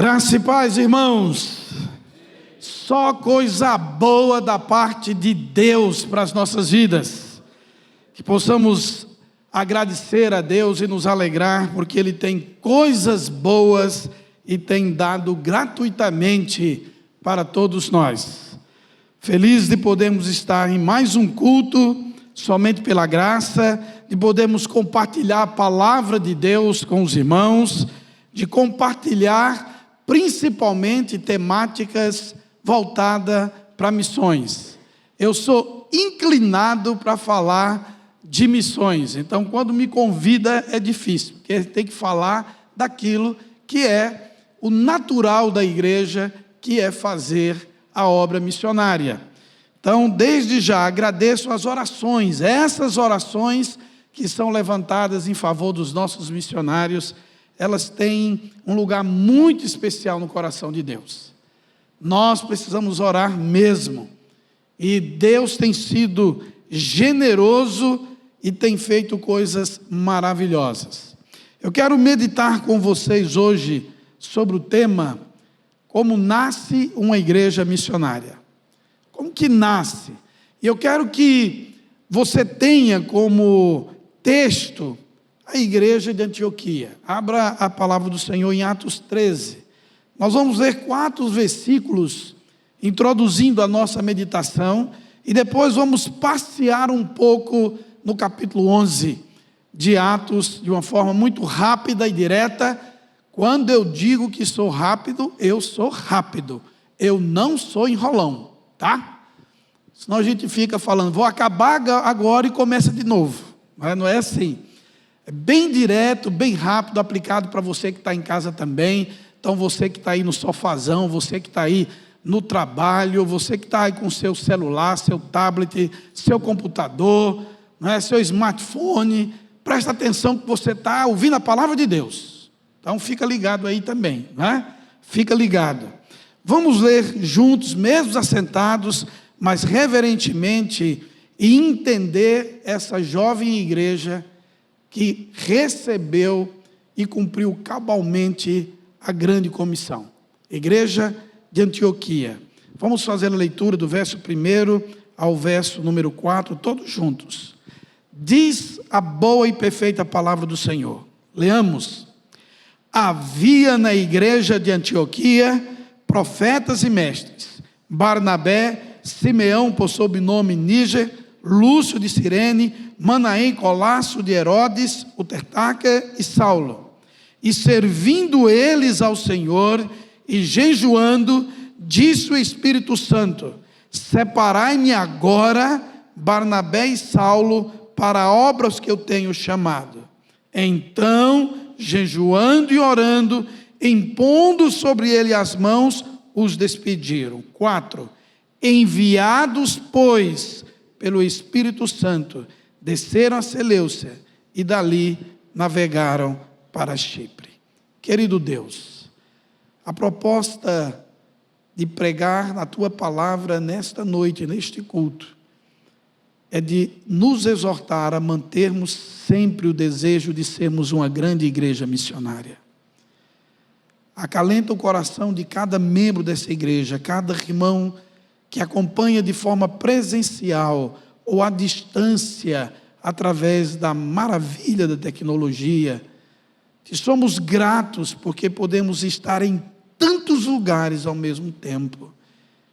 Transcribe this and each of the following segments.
Graça e paz, irmãos. Só coisa boa da parte de Deus para as nossas vidas. Que possamos agradecer a Deus e nos alegrar, porque Ele tem coisas boas e tem dado gratuitamente para todos nós. Feliz de podermos estar em mais um culto, somente pela graça, de podermos compartilhar a palavra de Deus com os irmãos, de compartilhar principalmente temáticas voltadas para missões. Eu sou inclinado para falar de missões, então quando me convida é difícil, porque tem que falar daquilo que é o natural da igreja, que é fazer a obra missionária. Então, desde já, agradeço as orações, essas orações que são levantadas em favor dos nossos missionários, elas têm um lugar muito especial no coração de Deus. Nós precisamos orar mesmo, e Deus tem sido generoso e tem feito coisas maravilhosas. Eu quero meditar com vocês hoje sobre o tema, como nasce uma igreja missionária. Como que nasce? E eu quero que você tenha como texto a igreja de Antioquia. Abra a palavra do Senhor em Atos 13. Nós vamos ler 4 versículos, introduzindo a nossa meditação, e depois vamos passear um pouco no capítulo 11 de Atos, de uma forma muito rápida e direta. Quando eu digo que sou rápido, eu sou rápido. Eu não sou enrolão, tá? Senão a gente fica falando, vou acabar agora e começa de novo. Mas não é assim. É bem direto, bem rápido, aplicado para você que está em casa também. Então você que está aí no sofazão, você que está aí no trabalho, você que está aí com seu celular, seu tablet, seu computador, seu smartphone, presta atenção que você está ouvindo a palavra de Deus. Então fica ligado aí também, Fica ligado. Vamos ler juntos, mesmo assentados, mas reverentemente, e entender essa jovem igreja que recebeu e cumpriu cabalmente a grande comissão. Igreja de Antioquia. Vamos fazer a leitura do verso 1 ao verso número 4, todos juntos. Diz a boa e perfeita palavra do Senhor. Leamos. Havia na igreja de Antioquia profetas e mestres: Barnabé, Simeão, por sobrenome Níger, Lúcio de Cirene, Manaém, Colasso de Herodes, o Tertaca e Saulo. E servindo eles ao Senhor e jejuando, disse o Espírito Santo: separai-me agora Barnabé e Saulo para obras que eu tenho chamado. Então, jejuando e orando, impondo sobre ele as mãos, os despediram. 4. Enviados, pois, pelo Espírito Santo, desceram a Seleucia e dali navegaram para Chipre. Querido Deus, a proposta de pregar a Tua palavra nesta noite, neste culto, é de nos exortar a mantermos sempre o desejo de sermos uma grande igreja missionária. Acalenta o coração de cada membro dessa igreja, cada irmão que acompanha de forma presencial ou à distância, através da maravilha da tecnologia. Que somos gratos porque podemos estar em tantos lugares ao mesmo tempo,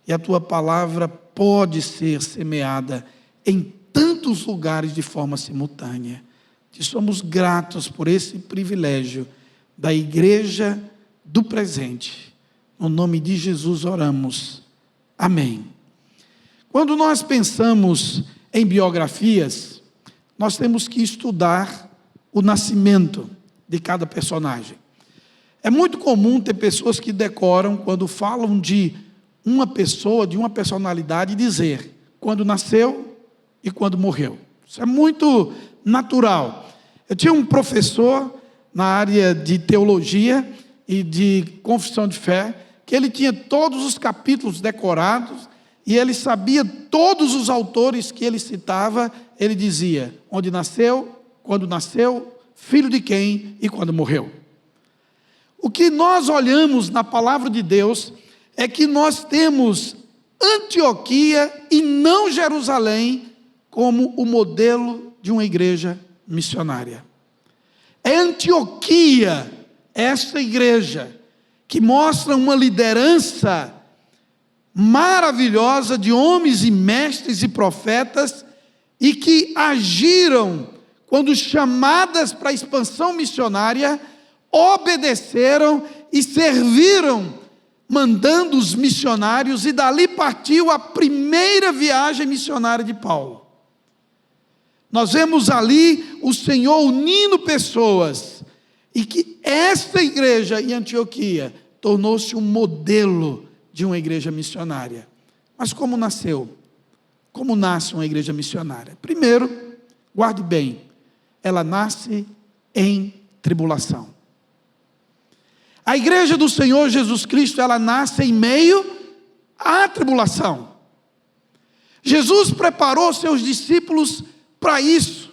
e a Tua palavra pode ser semeada em tantos lugares de forma simultânea. Que somos gratos por esse privilégio da igreja do presente. No nome de Jesus oramos. Amém. Quando nós pensamos em biografias, nós temos que estudar o nascimento de cada personagem. É muito comum ter pessoas que decoram, quando falam de uma pessoa, de uma personalidade, dizer quando nasceu e quando morreu. Isso é muito natural. Eu tinha um professor na área de teologia e de confissão de fé, que ele tinha todos os capítulos decorados, e ele sabia todos os autores que ele citava. Ele dizia onde nasceu, quando nasceu, filho de quem e quando morreu. O que nós olhamos na palavra de Deus é que nós temos Antioquia e não Jerusalém como o modelo de uma igreja missionária. É Antioquia, esta igreja, que mostra uma liderança maravilhosa de homens e mestres e profetas, e que agiram quando chamadas para a expansão missionária, obedeceram e serviram, mandando os missionários, e dali partiu a primeira viagem missionária de Paulo. Nós vemos ali o Senhor unindo pessoas, e que esta igreja em Antioquia tornou-se um modelo de uma igreja missionária. Mas como nasceu? Como nasce uma igreja missionária? Primeiro, guarde bem, ela nasce em tribulação. A igreja do Senhor Jesus Cristo, ela nasce em meio à tribulação. Jesus preparou seus discípulos para isso.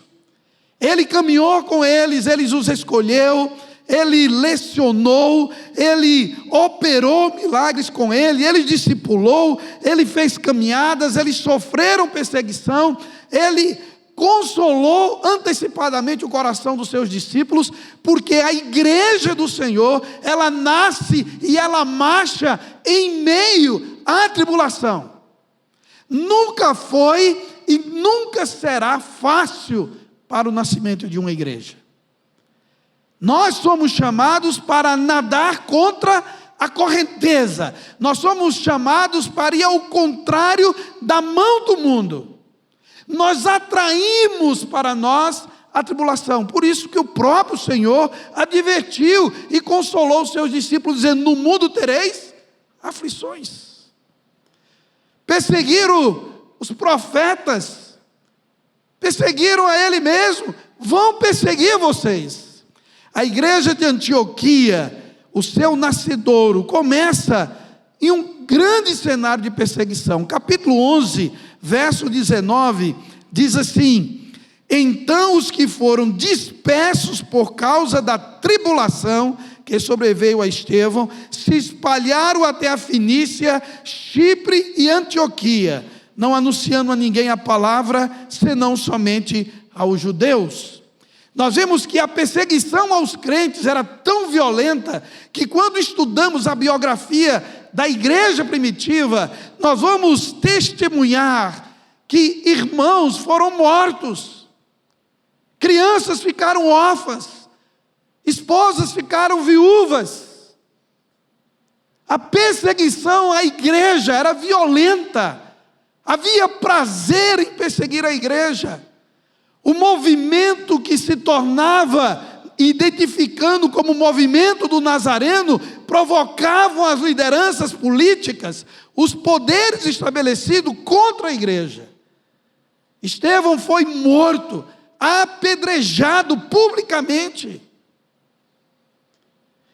Ele caminhou com eles, ele os escolheu, ele lecionou, ele operou milagres com ele discipulou, ele fez caminhadas, eles sofreram perseguição, ele consolou antecipadamente o coração dos seus discípulos, porque a igreja do Senhor, ela nasce e ela marcha em meio à tribulação. Nunca foi e nunca será fácil para o nascimento de uma igreja. Nós somos chamados para nadar contra a correnteza. Nós somos chamados para ir ao contrário da mão do mundo. Nós atraímos para nós a tribulação. Por isso que o próprio Senhor advertiu e consolou os seus discípulos, dizendo: no mundo tereis aflições. Perseguiram os profetas, perseguiram a ele mesmo, vão perseguir vocês. A igreja de Antioquia, o seu nascedouro, começa em um grande cenário de perseguição. Capítulo 11, verso 19, diz assim: então os que foram dispersos por causa da tribulação que sobreveio a Estevão, se espalharam até a Fenícia, Chipre e Antioquia, não anunciando a ninguém a palavra, senão somente aos judeus. Nós vemos que a perseguição aos crentes era tão violenta, que quando estudamos a biografia da igreja primitiva, nós vamos testemunhar que irmãos foram mortos, crianças ficaram órfãs, esposas ficaram viúvas. A perseguição à igreja era violenta, havia prazer em perseguir a igreja. O movimento que se tornava, identificando como movimento do Nazareno, provocavam as lideranças políticas, os poderes estabelecidos contra a igreja. Estevão foi morto, apedrejado publicamente.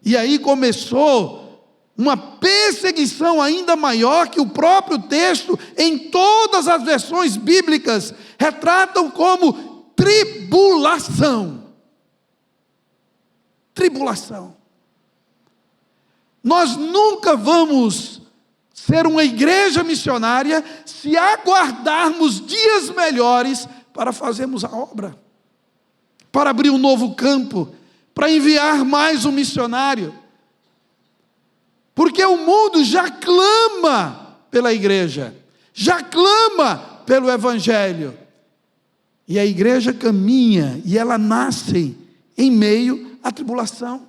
E aí começou uma perseguição ainda maior, que o próprio texto, em todas as versões bíblicas, retratam como tribulação. Tribulação. Nós nunca vamos ser uma igreja missionária se aguardarmos dias melhores para fazermos a obra, para abrir um novo campo, para enviar mais um missionário. Porque o mundo já clama pela igreja, já clama pelo evangelho. E a igreja caminha, e ela nasce em meio à tribulação.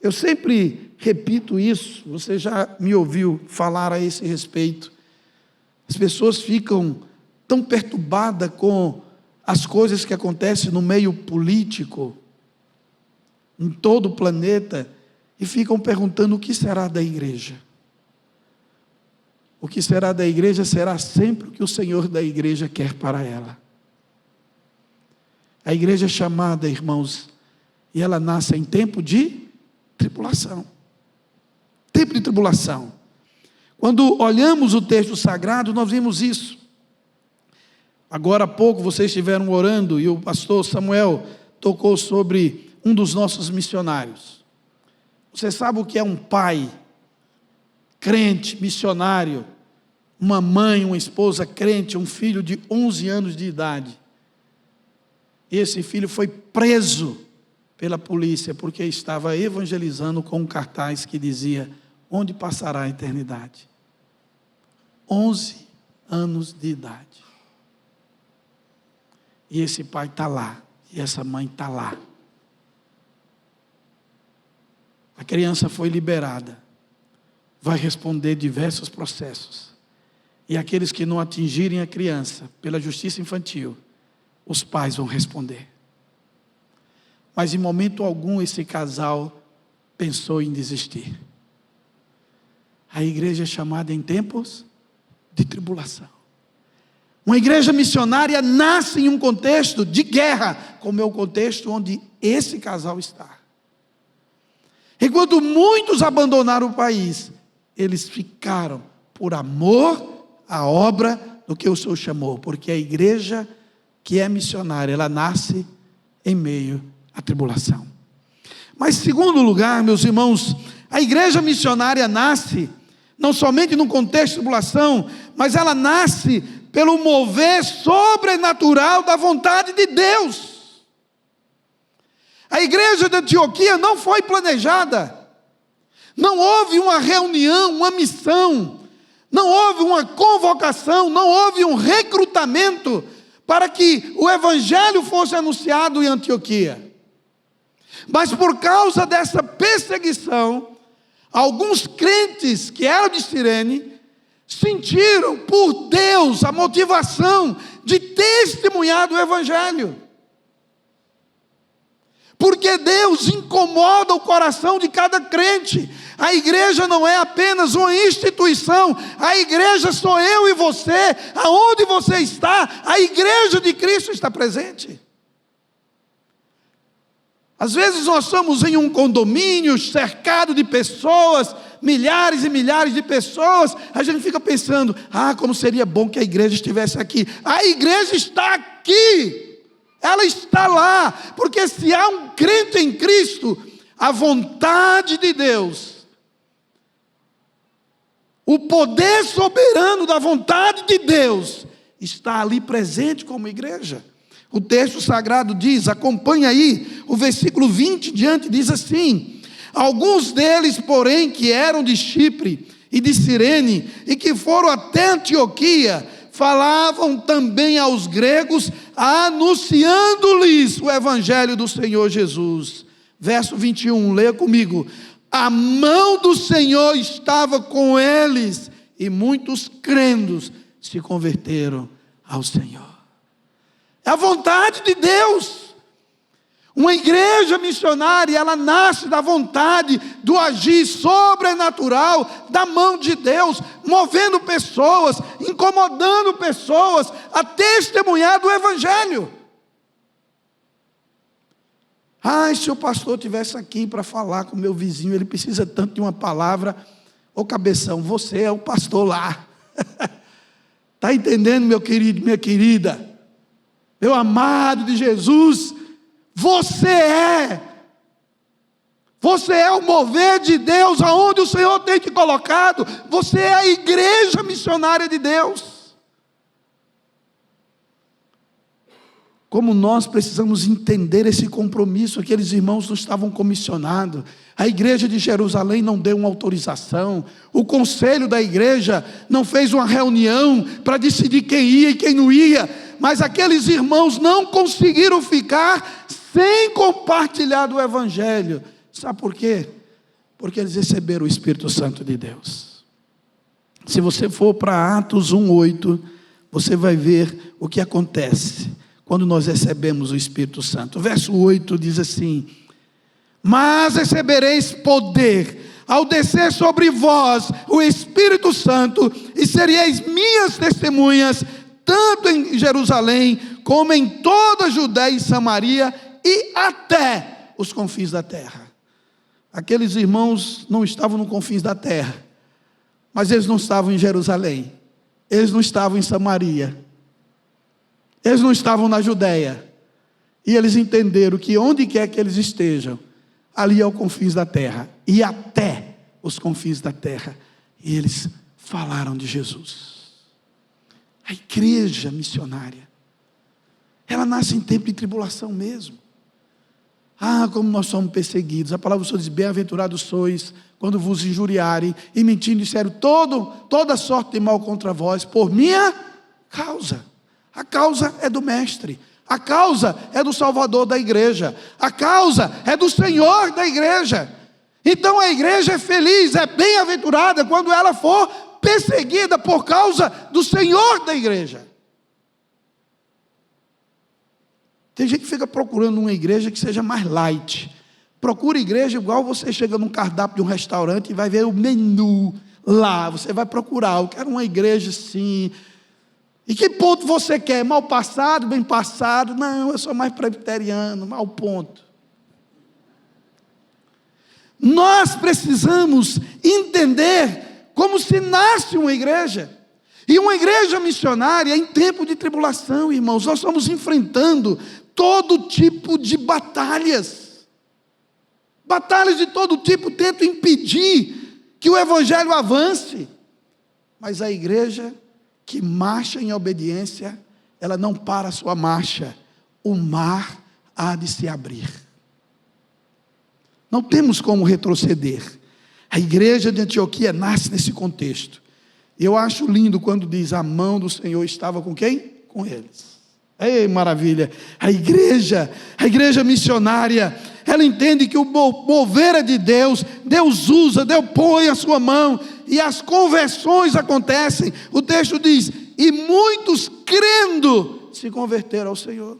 Eu sempre repito isso, você já me ouviu falar a esse respeito. As pessoas ficam tão perturbadas com as coisas que acontecem no meio político, em todo o planeta, e ficam perguntando: o que será da igreja? O que será da igreja será sempre o que o Senhor da igreja quer para ela. A igreja é chamada, irmãos, e ela nasce em tempo de tribulação. Tempo de tribulação. Quando olhamos o texto sagrado, nós vimos isso. Agora há pouco vocês estiveram orando e o pastor Samuel tocou sobre um dos nossos missionários. Você sabe o que é um pai crente, missionário, uma mãe, uma esposa crente, um filho de 11 anos de idade? E esse filho foi preso pela polícia porque estava evangelizando com um cartaz que dizia: onde passará a eternidade? 11 anos de idade. E esse pai está lá, e essa mãe está lá. A criança foi liberada, vai responder diversos processos. E aqueles que não atingirem a criança pela justiça infantil, os pais vão responder. Mas em momento algum esse casal pensou em desistir. A igreja é chamada em tempos de tribulação. Uma igreja missionária nasce em um contexto de guerra, como é o contexto onde esse casal está. Enquanto muitos abandonaram o país, eles ficaram por amor à obra do que o Senhor chamou, porque a igreja que é missionária, ela nasce em meio à tribulação. Mas, segundo lugar, meus irmãos, a igreja missionária nasce não somente no contexto de tribulação, mas ela nasce pelo mover sobrenatural da vontade de Deus. A igreja de Antioquia não foi planejada, não houve uma reunião, uma missão, não houve uma convocação, não houve um recrutamento para que o evangelho fosse anunciado em Antioquia. Mas por causa dessa perseguição, alguns crentes que eram de Cirene sentiram por Deus a motivação de testemunhar do evangelho. Porque Deus incomoda o coração de cada crente. A igreja não é apenas uma instituição. A igreja sou eu e você. Aonde você está, a igreja de Cristo está presente. Às vezes nós estamos em um condomínio cercado de pessoas, milhares e milhares de pessoas. A gente fica pensando: como seria bom que a igreja estivesse aqui. A igreja está aqui. Ela está lá, porque se há um crente em Cristo, a vontade de Deus, o poder soberano da vontade de Deus, está ali presente como igreja. O texto sagrado diz, acompanha aí, o versículo 20 diante, diz assim: alguns deles, porém, que eram de Chipre e de Cirene, e que foram até Antioquia, falavam também aos gregos, anunciando-lhes o evangelho do Senhor Jesus. Verso 21, leia comigo: a mão do Senhor estava com eles, e muitos crendo se converteram ao Senhor. É a vontade de Deus. Uma igreja missionária, ela nasce da vontade, do agir sobrenatural da mão de Deus, movendo pessoas, incomodando pessoas a testemunhar do evangelho. Se o pastor estivesse aqui para falar com o meu vizinho, ele precisa tanto de uma palavra. Ô cabeção, você é o pastor lá. Está entendendo, meu querido, minha querida? Meu amado de Jesus, você é o mover de Deus aonde o Senhor tem te colocado. Você é a igreja missionária de Deus. Como nós precisamos entender esse compromisso. Aqueles irmãos não estavam comissionados. A igreja de Jerusalém não deu uma autorização. O conselho da igreja não fez uma reunião para decidir quem ia e quem não ia. Mas aqueles irmãos não conseguiram ficar sem compartilhar do evangelho. Sabe por quê? Porque eles receberam o Espírito Santo de Deus. Se você for para Atos 1:8, você vai ver o que acontece quando nós recebemos o Espírito Santo. O verso 8 diz assim: mas recebereis poder ao descer sobre vós o Espírito Santo, e sereis minhas testemunhas, tanto em Jerusalém, como em toda a Judéia e Samaria, e até os confins da terra. Aqueles irmãos não estavam nos confins da terra, mas eles não estavam em Jerusalém, eles não estavam em Samaria, eles não estavam na Judéia, e eles entenderam que onde quer que eles estejam, ali aos confins da terra, e até os confins da terra, e eles falaram de Jesus. A igreja missionária, ela nasce em tempo de tribulação mesmo. Como nós somos perseguidos. A palavra do Senhor diz: bem-aventurados sois quando vos injuriarem e mentindo disseram toda sorte de mal contra vós, por minha causa. A causa é do Mestre, a causa é do Salvador da igreja, a causa é do Senhor da igreja. Então a igreja é feliz, é bem-aventurada quando ela for perseguida por causa do Senhor da igreja. Tem gente que fica procurando uma igreja que seja mais light. Procura igreja igual você chega num cardápio de um restaurante e vai ver o menu lá. Você vai procurar, eu quero uma igreja assim. E que ponto você quer? Mal passado, bem passado? Não, eu sou mais presbiteriano, mal ponto. Nós precisamos entender como se nasce uma igreja. E uma igreja missionária em tempo de tribulação, irmãos. Nós estamos enfrentando todo tipo de batalhas. Batalhas de todo tipo tentam impedir que o evangelho avance. Mas a igreja que marcha em obediência, ela não para a sua marcha. O mar há de se abrir. Não temos como retroceder. A igreja de Antioquia nasce nesse contexto. Eu acho lindo quando diz: a mão do Senhor estava com quem? Com eles. Ei, maravilha. A igreja missionária, ela entende que o mover é de Deus. Deus usa, Deus põe a sua mão e as conversões acontecem. O texto diz: e muitos crendo se converteram ao Senhor.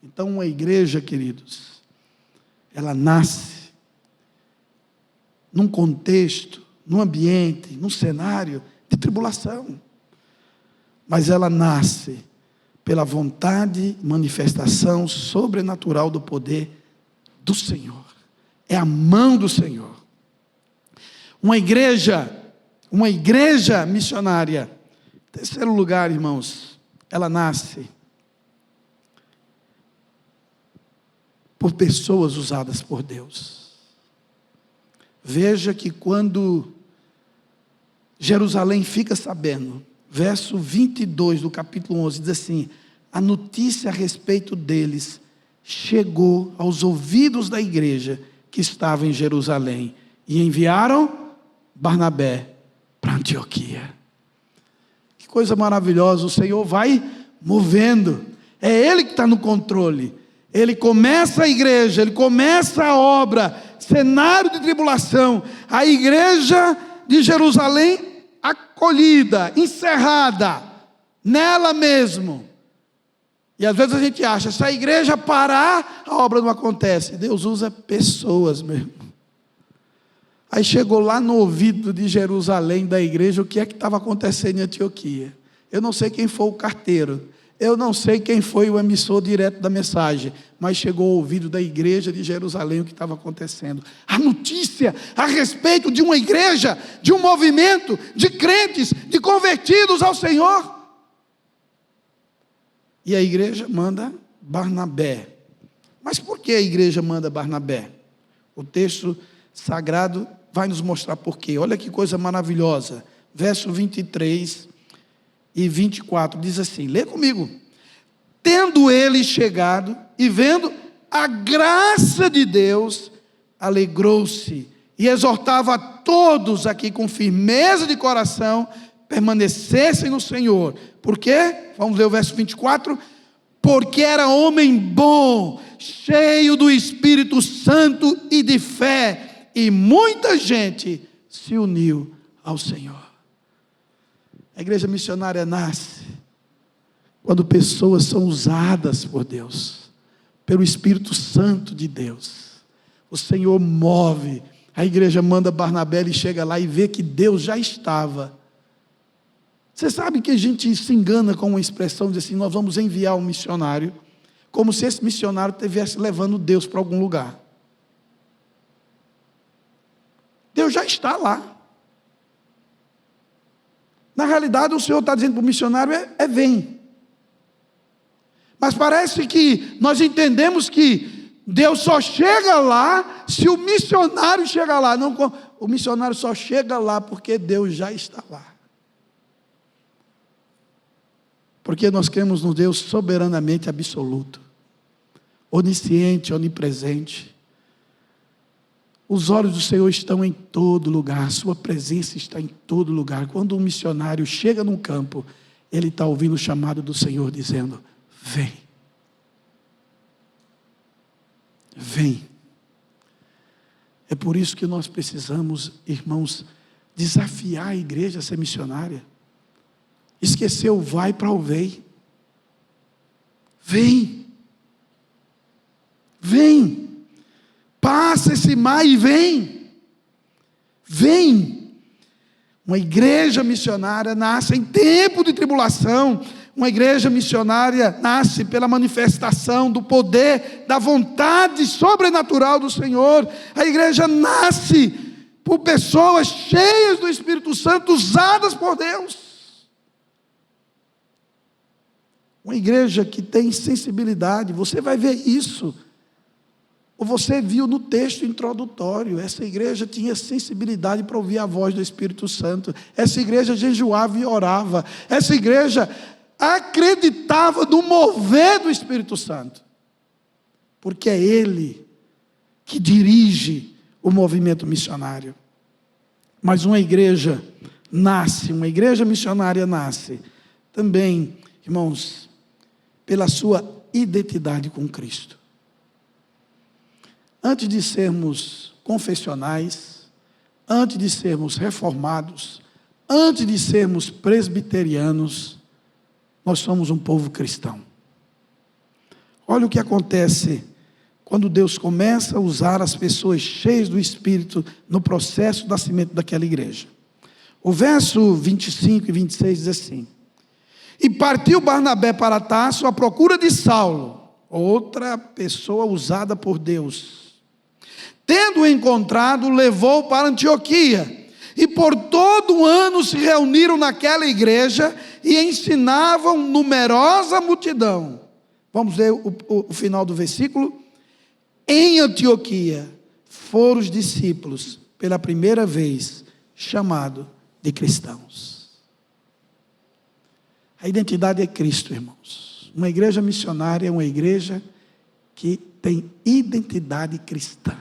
Então uma igreja, queridos, ela nasce num contexto, num ambiente, num cenário de tribulação. Mas ela nasce pela vontade e manifestação sobrenatural do poder do Senhor. É a mão do Senhor. Uma igreja missionária. Em terceiro lugar, irmãos, ela nasce por pessoas usadas por Deus. Veja que quando Jerusalém fica sabendo, verso 22 do capítulo 11, diz assim: a notícia a respeito deles chegou aos ouvidos da igreja que estava em Jerusalém, e enviaram Barnabé para Antioquia. Que coisa maravilhosa, o Senhor vai movendo, é Ele que está no controle. Ele começa a igreja, Ele começa a obra, cenário de tribulação, a igreja de Jerusalém acolhida, encerrada, nela mesmo. E às vezes a gente acha, se a igreja parar, a obra não acontece. Deus usa pessoas mesmo. Aí chegou lá no ouvido de Jerusalém, da igreja, o que é que estava acontecendo em Antioquia. Eu não sei quem foi o carteiro, eu não sei quem foi o emissor direto da mensagem, mas chegou ao ouvido da igreja de Jerusalém o que estava acontecendo. A notícia a respeito de uma igreja, de um movimento de crentes, de convertidos ao Senhor. E a igreja manda Barnabé. Mas por que a igreja manda Barnabé? O texto sagrado vai nos mostrar por quê. Olha que coisa maravilhosa. Verso 23 e 24 diz assim, lê comigo: tendo ele chegado e vendo a graça de Deus, alegrou-se e exortava a todos aqui com firmeza de coração permanecessem no Senhor. Por quê? Vamos ler o verso 24. Porque era homem bom, cheio do Espírito Santo e de fé, e muita gente se uniu ao Senhor. A igreja missionária nasce quando pessoas são usadas por Deus, pelo Espírito Santo de Deus. O Senhor move, a igreja manda Barnabé, ele chega lá e vê que Deus já estava. Você sabe que a gente se engana com uma expressão de assim, nós vamos enviar um missionário, como se esse missionário estivesse levando Deus para algum lugar. Deus já está lá. Na realidade, o Senhor está dizendo para o missionário, vem. Mas parece que nós entendemos que Deus só chega lá se o missionário chega lá. Não, o missionário só chega lá porque Deus já está lá. Porque nós cremos no Deus soberanamente absoluto, onisciente, onipresente. Os olhos do Senhor estão em todo lugar, sua presença está em todo lugar. Quando um missionário chega num campo, ele está ouvindo o chamado do Senhor dizendo: vem, vem. É por isso que nós precisamos, irmãos, desafiar a igreja a ser missionária. Esqueceu o vai para o vem. Vem. Vem. Passa esse mar e vem. Vem. Uma igreja missionária nasce em tempo de tribulação. Uma igreja missionária nasce pela manifestação do poder, da vontade sobrenatural do Senhor. A igreja nasce por pessoas cheias do Espírito Santo, usadas por Deus. Uma igreja que tem sensibilidade, você vai ver isso. Ou você viu no texto introdutório, essa igreja tinha sensibilidade para ouvir a voz do Espírito Santo. Essa igreja jejuava e orava. Essa igreja acreditava no mover do Espírito Santo. Porque é Ele que dirige o movimento missionário. Mas uma igreja missionária nasce também, irmãos, pela sua identidade com Cristo. Antes de sermos confessionais, antes de sermos reformados, antes de sermos presbiterianos, nós somos um povo cristão. Olha o que acontece quando Deus começa a usar as pessoas cheias do Espírito no processo do nascimento daquela igreja. O verso 25 e 26 diz assim: e partiu Barnabé para Tarso à procura de Saulo, outra pessoa usada por Deus. Tendo-o encontrado, levou para Antioquia. E por todo um ano se reuniram naquela igreja e ensinavam numerosa multidão. Vamos ver o final do versículo. Em Antioquia foram os discípulos, pela primeira vez, chamados de cristãos. A identidade é Cristo, irmãos. Uma igreja missionária é uma igreja que tem identidade cristã.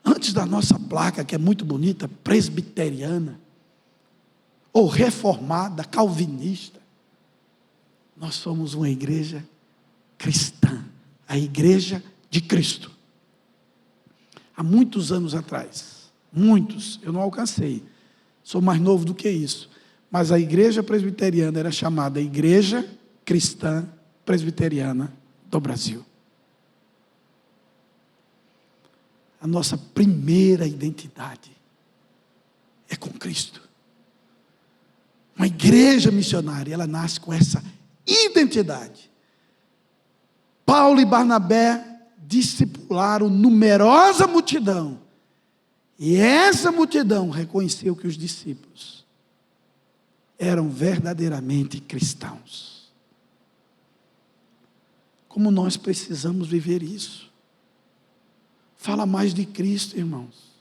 Antes da nossa placa, que é muito bonita, presbiteriana, ou reformada, calvinista, nós somos uma igreja cristã, a igreja de Cristo. Há muitos anos atrás, eu não alcancei, sou mais novo do que isso, mas a igreja presbiteriana era chamada Igreja Cristã Presbiteriana do Brasil. A nossa primeira identidade é com Cristo. Uma igreja missionária, ela nasce com essa identidade. Paulo e Barnabé discipularam numerosa multidão. E essa multidão reconheceu que os discípulos eram verdadeiramente cristãos. Como nós precisamos viver isso. Fala mais de Cristo, irmãos.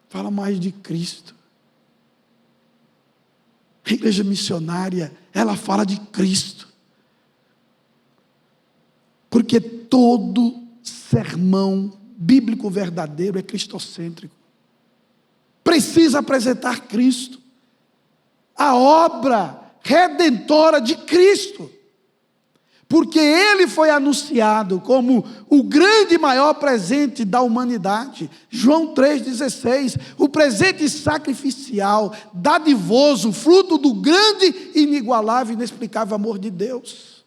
Fala mais de Cristo. A igreja missionária, ela fala de Cristo. Porque todo sermão bíblico verdadeiro é cristocêntrico. Precisa apresentar Cristo. A obra redentora de Cristo. Porque Ele foi anunciado como o grande e maior presente da humanidade. João 3,16, o presente sacrificial, dadivoso, fruto do grande, inigualável, inexplicável amor de Deus.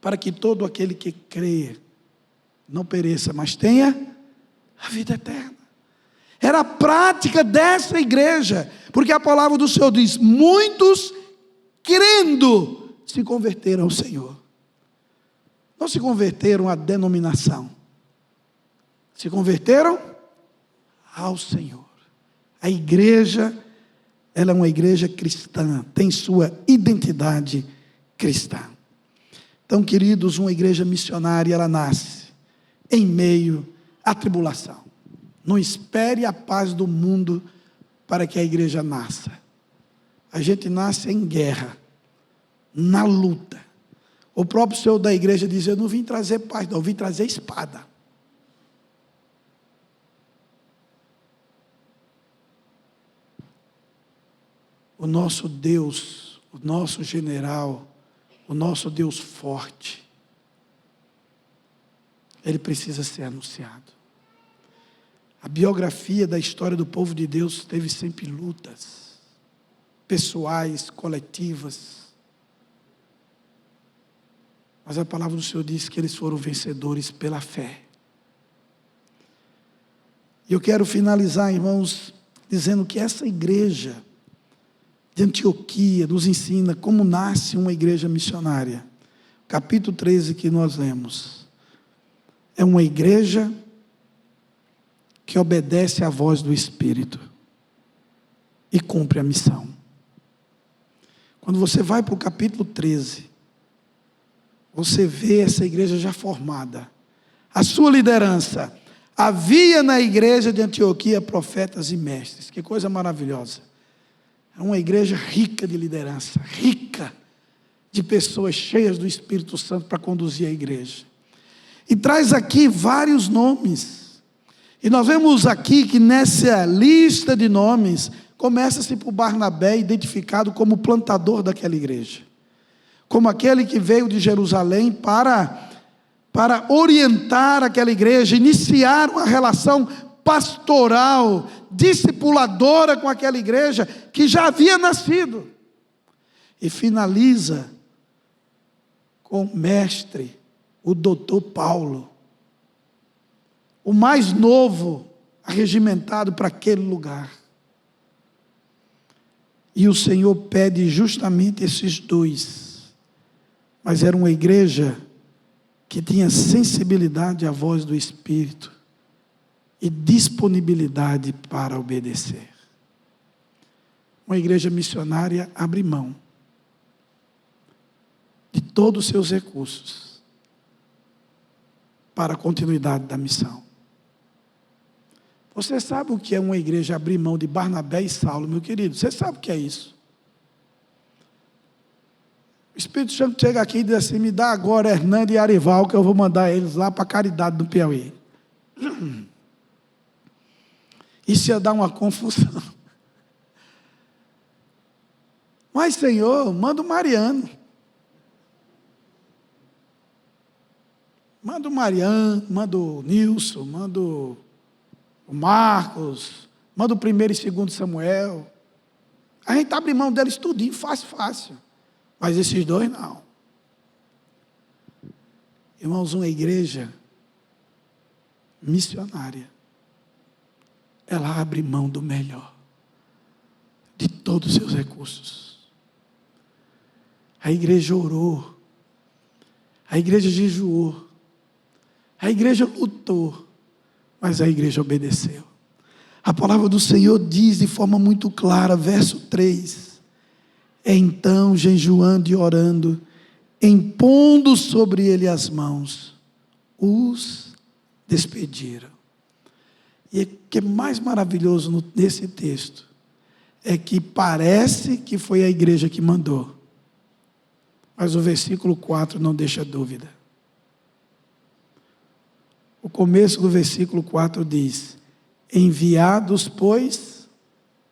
Para que todo aquele que crê não pereça, mas tenha a vida eterna. Era a prática dessa igreja, porque a palavra do Senhor diz: muitos crendo se converteram ao Senhor. Não se converteram à denominação, se converteram ao Senhor. A igreja, ela é uma igreja cristã, tem sua identidade cristã. Então, queridos, uma igreja missionária, ela nasce em meio à tribulação. Não espere a paz do mundo para que a igreja nasça. A gente nasce em guerra, na luta. O próprio Senhor da igreja diz: eu não vim trazer paz, não, eu vim trazer espada. O nosso Deus, o nosso general, o nosso Deus forte, ele precisa ser anunciado. A biografia da história do povo de Deus teve sempre lutas, pessoais, coletivas. Mas a palavra do Senhor diz que eles foram vencedores pela fé. E eu quero finalizar, irmãos, dizendo que essa igreja de Antioquia nos ensina como nasce uma igreja missionária. Capítulo 13 que nós lemos. É uma igreja que obedece à voz do Espírito e cumpre a missão. Quando você vai para o capítulo 13, você vê essa igreja já formada. A sua liderança. Havia na igreja de Antioquia profetas e mestres. Que coisa maravilhosa. É uma igreja rica de liderança, rica de pessoas cheias do Espírito Santo para conduzir a igreja. E traz aqui vários nomes. E nós vemos aqui que nessa lista de nomes, começa-se por Barnabé, identificado como plantador daquela igreja. Como aquele que veio de Jerusalém para orientar aquela igreja, iniciar uma relação pastoral, discipuladora com aquela igreja que já havia nascido. E finaliza com o mestre, o doutor Paulo, o mais novo, arregimentado para aquele lugar. E o Senhor pede justamente esses dois. Mas era uma igreja que tinha sensibilidade à voz do Espírito e disponibilidade para obedecer. Uma igreja missionária abre mão de todos os seus recursos para a continuidade da missão. Você sabe o que é uma igreja abrir mão de Barnabé e Saulo, meu querido? Você sabe o que é isso? O Espírito Santo chega aqui e diz assim: me dá agora Hernando e Arival, que eu vou mandar eles lá para a Caridade do Piauí. Isso ia dar uma confusão. Mas, Senhor, manda o Mariano. Manda o Mariano, manda o Nilson, manda o Marcos, manda o 1º e 2º Samuel. A gente abre mão deles tudinho, fácil. Mas esses dois não. Irmãos, uma igreja missionária, ela abre mão do melhor, de todos os seus recursos. A igreja orou, a igreja jejuou, a igreja lutou, mas a igreja obedeceu. A palavra do Senhor diz de forma muito clara, verso 3, então, jejuando e orando, impondo sobre ele as mãos, os despediram. E o que é mais maravilhoso nesse texto é que parece que foi a igreja que mandou, mas o versículo 4 não deixa dúvida. O começo do versículo 4 diz: enviados, pois,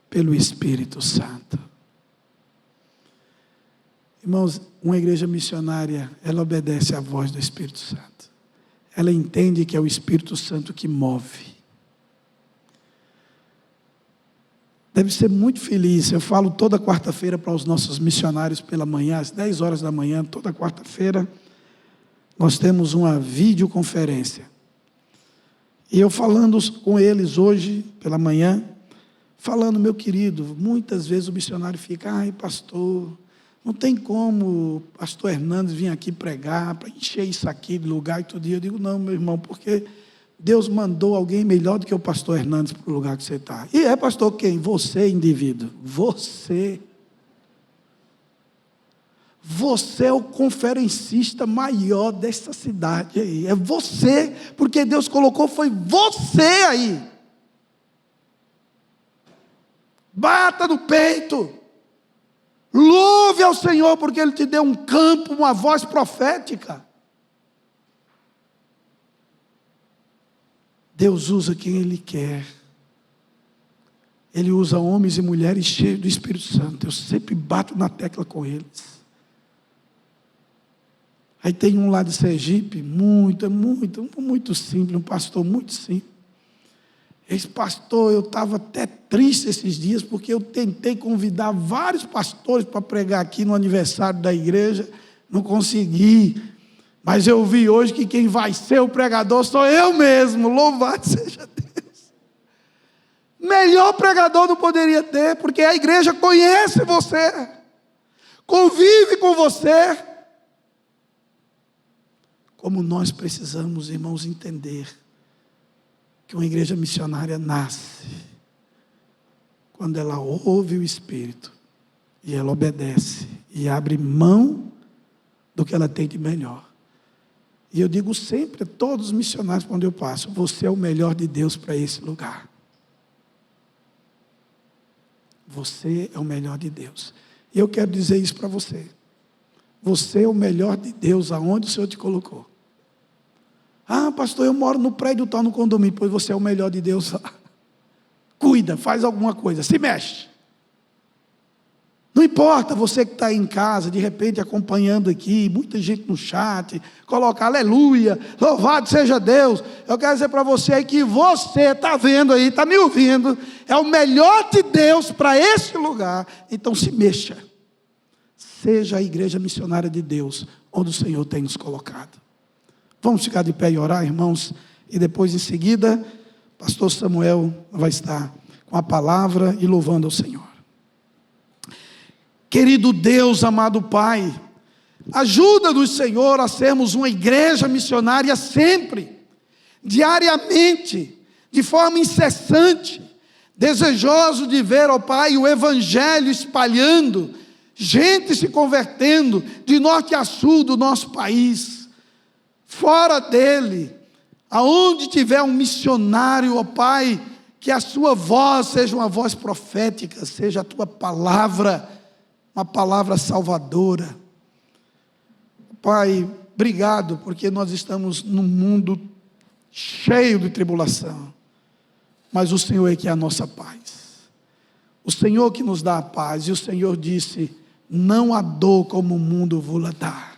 pelo Espírito Santo. Irmãos, uma igreja missionária, ela obedece à voz do Espírito Santo. Ela entende que é o Espírito Santo que move. Deve ser muito feliz. Eu falo toda quarta-feira para os nossos missionários pela manhã, às 10 horas da manhã, toda quarta-feira, nós temos uma videoconferência. E eu falando com eles hoje, pela manhã, falando, meu querido, muitas vezes o missionário fica: ai, pastor, não tem como o pastor Hernandes vir aqui pregar, para encher isso aqui de lugar e todo dia. Eu digo: não, meu irmão, porque Deus mandou alguém melhor do que o pastor Hernandes para o lugar que você está. E é pastor quem? Você, indivíduo. Você. Você é o conferencista maior dessa cidade aí. É você, porque Deus colocou, foi você aí. Bata no peito. Louve ao Senhor, porque Ele te deu um campo, uma voz profética. Deus usa quem Ele quer. Ele usa homens e mulheres cheios do Espírito Santo. Eu sempre bato na tecla com eles. Aí tem um lá de Sergipe, muito simples, um pastor muito simples. Esse pastor, eu estava até triste esses dias, porque eu tentei convidar vários pastores para pregar aqui no aniversário da igreja, não consegui. Mas eu vi hoje que quem vai ser o pregador sou eu mesmo, louvado seja Deus. Melhor pregador não poderia ter, porque a igreja conhece você, convive com você. Como nós precisamos, irmãos, entender que uma igreja missionária nasce quando ela ouve o Espírito e ela obedece e abre mão do que ela tem de melhor. E eu digo sempre a todos os missionários quando eu passo: você é o melhor de Deus para esse lugar. Você é o melhor de Deus. E eu quero dizer isso para você. Você é o melhor de Deus aonde o Senhor te colocou. Ah, pastor, eu moro no prédio tal, no condomínio. Pois você é o melhor de Deus lá. Cuida, faz alguma coisa, se mexe. Não importa, você que está em casa, de repente acompanhando aqui, muita gente no chat, coloca aleluia, louvado seja Deus. Eu quero dizer para você aí que você está vendo aí, está me ouvindo, é o melhor de Deus para esse lugar. Então se mexa. Seja a igreja missionária de Deus, onde o Senhor tem nos colocado. Vamos ficar de pé e orar, irmãos, e depois em seguida, pastor Samuel vai estar com a palavra e louvando ao Senhor. Querido Deus, amado Pai, ajuda-nos, Senhor, a sermos uma igreja missionária sempre, diariamente, de forma incessante, desejoso de ver, ó Pai, o Evangelho espalhando, gente se convertendo, de norte a sul do nosso país. Fora dele, aonde tiver um missionário, ó Pai, que a sua voz seja uma voz profética, seja a tua palavra, uma palavra salvadora. Pai, obrigado, porque nós estamos num mundo cheio de tribulação, mas o Senhor é que é a nossa paz. O Senhor que nos dá a paz, e o Senhor disse: não há dor como o mundo vos dá.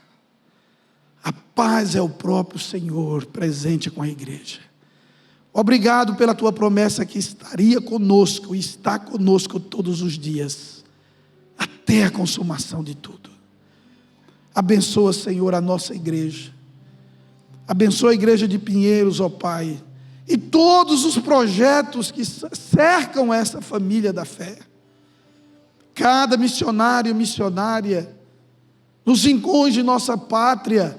A paz é o próprio Senhor presente com a igreja. Obrigado pela tua promessa que estaria conosco e está conosco todos os dias, até a consumação de tudo. Abençoa, Senhor, a nossa igreja. Abençoa a igreja de Pinheiros, ó Pai, e todos os projetos que cercam essa família da fé. Cada missionário e missionária, nos rincões de nossa pátria,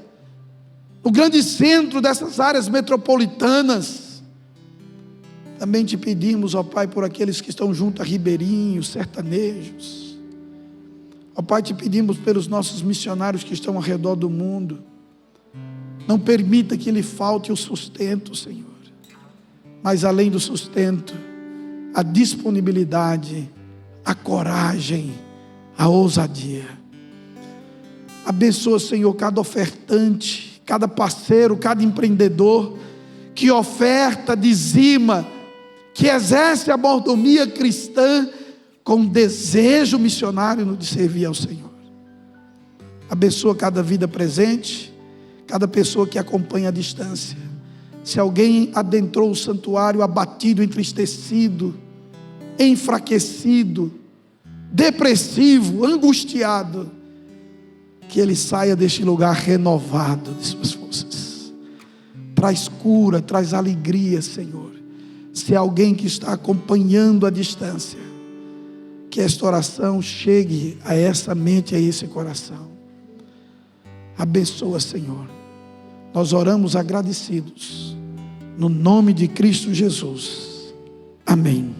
no grande centro dessas áreas metropolitanas. Também te pedimos, ó Pai, por aqueles que estão junto a ribeirinhos, sertanejos. Ó Pai, te pedimos pelos nossos missionários que estão ao redor do mundo. Não permita que lhe falte o sustento, Senhor. Mas além do sustento, a disponibilidade, a coragem, a ousadia. Abençoa, Senhor, cada ofertante, cada parceiro, cada empreendedor que oferta, dizima, que exerce a mordomia cristã com desejo missionário de servir ao Senhor. Abençoa cada vida presente, cada pessoa que acompanha à distância. Se alguém adentrou o santuário abatido, entristecido, enfraquecido, depressivo, angustiado, que ele saia deste lugar renovado de suas forças. Traz cura, traz alegria, Senhor. Se alguém que está acompanhando à distância, que esta oração chegue a essa mente, a esse coração. Abençoa, Senhor. Nós oramos agradecidos, no nome de Cristo Jesus. Amém.